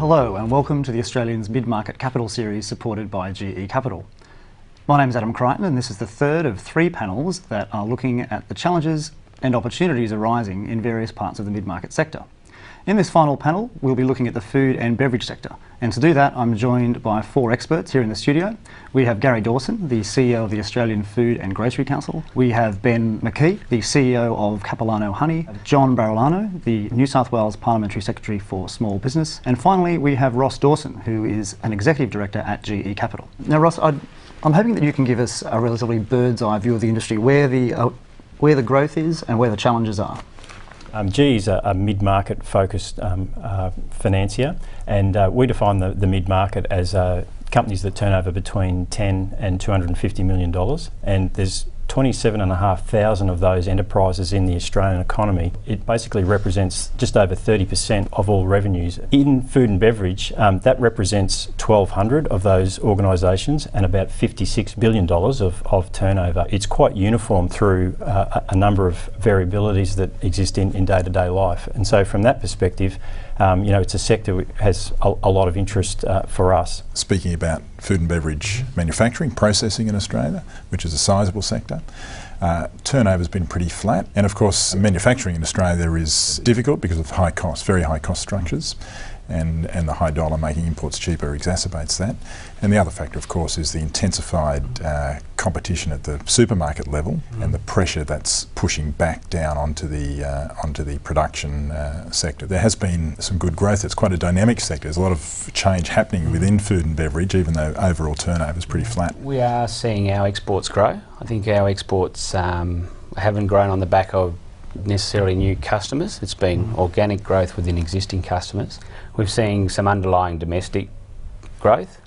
Hello and welcome to the Australian's Mid-Market Capital Series supported by GE Capital. My name is Adam Crichton and this is the third of three panels that are looking at the challenges and opportunities arising in various parts of the mid-market sector. In this final panel, we'll be looking at the food and beverage sector. And to do that, I'm joined by four experts here in the studio. We have Gary Dawson, the CEO of the Australian Food and Grocery Council. We have Ben McKee, the CEO of Capilano Honey. John Barilano, the New South Wales Parliamentary Secretary for Small Business. And finally, we have Ross Dawson, who is an Executive Director at GE Capital. Now, Ross, I'm hoping that you can give us a relatively bird's eye view of the industry, where the growth is and where the challenges are. GE is a mid-market focused financier, and we define the mid-market as companies that turn over between $10 and $250 million, and there's 27,500 of those enterprises in the Australian economy. It basically represents just over 30% of all revenues. In food and beverage, that represents 1,200 of those organisations and about $56 billion of turnover. It's quite uniform through a number of variabilities that exist in day-to-day life. And so from that perspective, it's a sector that has a lot of interest for us. Speaking about food and beverage manufacturing, processing in Australia, which is a sizable sector, turnover's been pretty flat. And of course, manufacturing in Australia is difficult because of high cost, very high cost structures. And the high dollar making imports cheaper exacerbates that. And the other factor, of course, is the intensified competition at the supermarket level and the pressure that's pushing back down onto the production sector. There has been some good growth. It's quite a dynamic sector. There's a lot of change happening within food and beverage, even though overall turnover is pretty flat. We are seeing our exports grow. I think our exports haven't grown on the back of necessarily new customers. It's been organic growth within existing customers. We're seeing some underlying domestic growth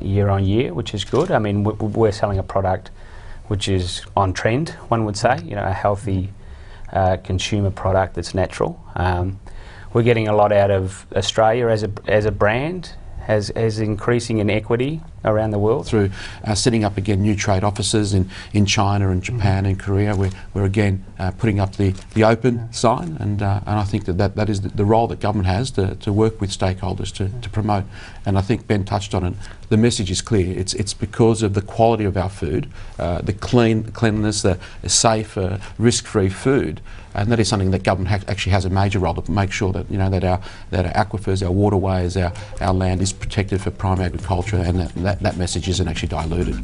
year on year, which is good. I mean, we're selling a product which is on trend, one would say, a healthy consumer product that's natural. We're getting a lot out of Australia as a brand, as increasing in equity around the world. Through setting up again new trade offices in China and Japan and Korea, we're again putting up the open sign, and I think that is the role that government has to work with stakeholders to promote. And I think Ben touched on it. The message is clear. It's because of the quality of our food, the cleanliness, the safe, risk-free food. And that is something that government actually has a major role to make sure that that our aquifers, our waterways, our land is protected for prime agriculture, and that message isn't actually diluted.